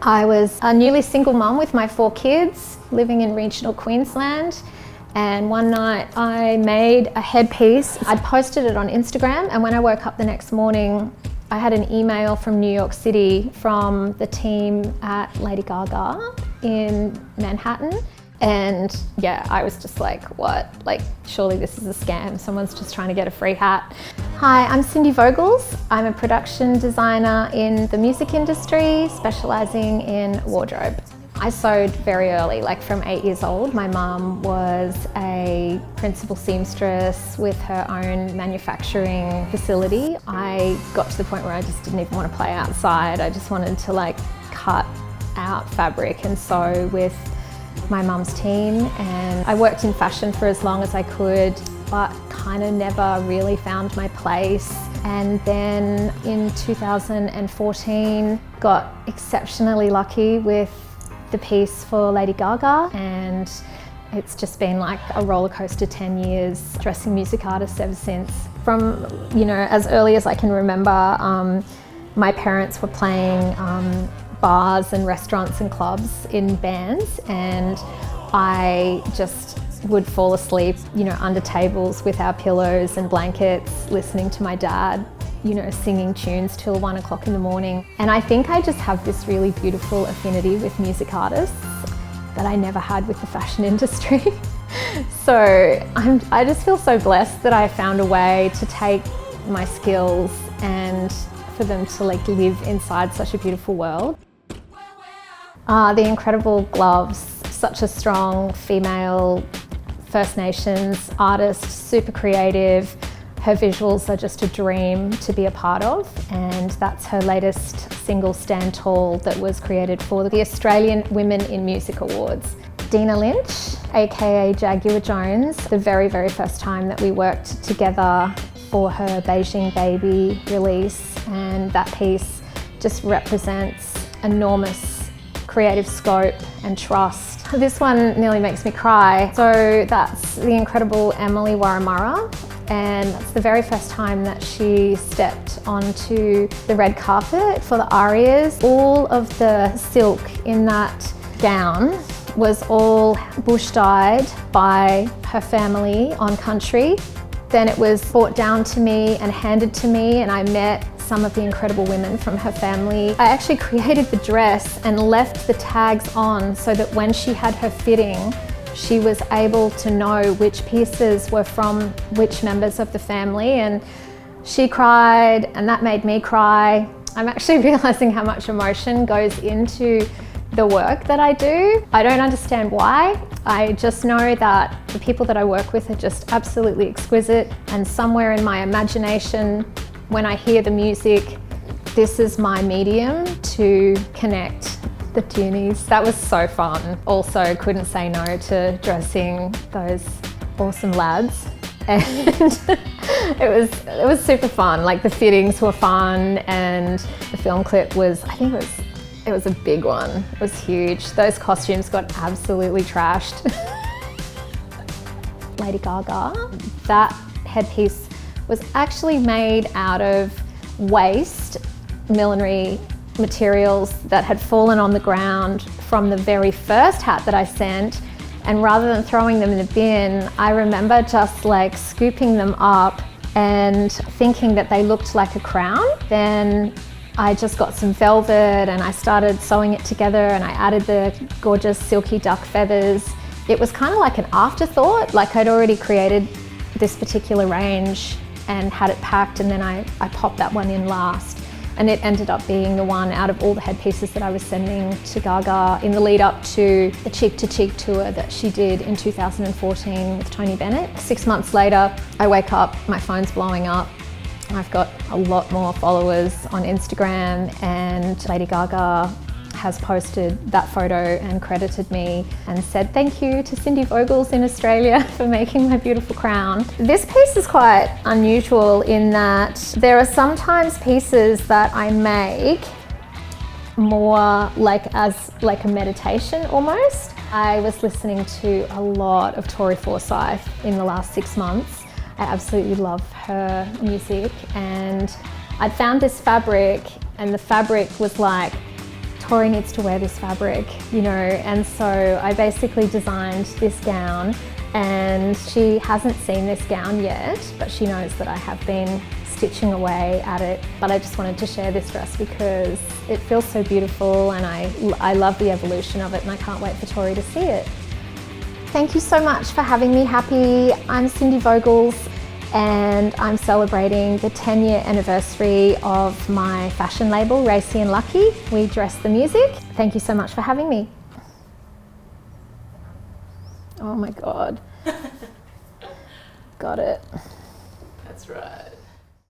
I was a newly single mum with my 4 kids living in regional Queensland, and one night I made a headpiece. I'd posted it on Instagram, and when I woke up the next morning I had an email from New York City from the team at Lady Gaga in Manhattan. And yeah, I was just like, what? Like, surely this is a scam. Someone's just trying to get a free hat. Hi, I'm Cindy Vogels. I'm a production designer in the music industry, specialising in wardrobe. I sewed very early, like from 8 years old. My mum was a principal seamstress with her own manufacturing facility. I got to the point where I just didn't even want to play outside. I just wanted to like cut out fabric and sew with my mum's team, and I worked in fashion for as long as I could, but kind of never really found my place. And then in 2014 got exceptionally lucky with the piece for Lady Gaga, and it's just been like a roller coaster 10 years, dressing music artists ever since. From, you know, as early as I can remember, my parents were playing bars and restaurants and clubs in bands, and I just would fall asleep, you know, under tables with our pillows and blankets, listening to my dad, you know, singing tunes till 1 o'clock in the morning. And I think I just have this really beautiful affinity with music artists that I never had with the fashion industry. So I just feel so blessed that I found a way to take my skills and for them to like live inside such a beautiful world. The incredible gloves, such a strong female First Nations artist, super creative. Her visuals are just a dream to be a part of, and that's her latest single, Stand Tall, that was created for the Australian Women in Music Awards. Dina Lynch, aka Jaguar Jonze, the very, very first time that we worked together for her Beijing Baby release, and that piece just represents enormous creative scope and trust. This one nearly makes me cry. So that's the incredible Emily Wurramara, and that's the very first time that she stepped onto the red carpet for the Arias. All of the silk in that gown was all bush dyed by her family on country. Then it was brought down to me and handed to me, and I met some of the incredible women from her family. I actually created the dress and left the tags on so that when she had her fitting, she was able to know which pieces were from which members of the family, and she cried and that made me cry. I'm actually realizing how much emotion goes into the work that I do. I don't understand why. I just know that the people that I work with are just absolutely exquisite, and somewhere in my imagination, when I hear the music, this is my medium to connect the tunies. That was so fun. Also, couldn't say no to dressing those awesome lads. And it was super fun. Like, the fittings were fun, and the film clip was, I think it was a big one. It was huge. Those costumes got absolutely trashed. Lady Gaga, that headpiece was actually made out of waste millinery materials that had fallen on the ground from the very first hat that I sent. And rather than throwing them in a bin, I remember just like scooping them up and thinking that they looked like a crown. Then I just got some velvet and I started sewing it together, and I added the gorgeous silky duck feathers. It was kind of like an afterthought, like I'd already created this particular range and had it packed, and then I popped that one in last. And it ended up being the one out of all the headpieces that I was sending to Gaga in the lead up to the Cheek to Cheek tour that she did in 2014 with Tony Bennett. 6 months later, I wake up, my phone's blowing up. I've got a lot more followers on Instagram, and Lady Gaga has posted that photo and credited me and said thank you to Cindy Vogels in Australia for making my beautiful crown. This piece is quite unusual in that there are sometimes pieces that I make more like as like a meditation almost. I was listening to a lot of Tori Forsyth in the last 6 months. I absolutely love her music, and I'd found this fabric, and the fabric was like Tori needs to wear this fabric, you know, and so I basically designed this gown, and she hasn't seen this gown yet, but she knows that I have been stitching away at it. But I just wanted to share this dress because it feels so beautiful, and I love the evolution of it, and I can't wait for Tori to see it. Thank you so much for having me, Happy. I'm Cindy Vogels, and I'm celebrating the 10-year anniversary of my fashion label, Racy&Lucky. We dress the music. Thank you so much for having me. Oh my God. Got it. That's right.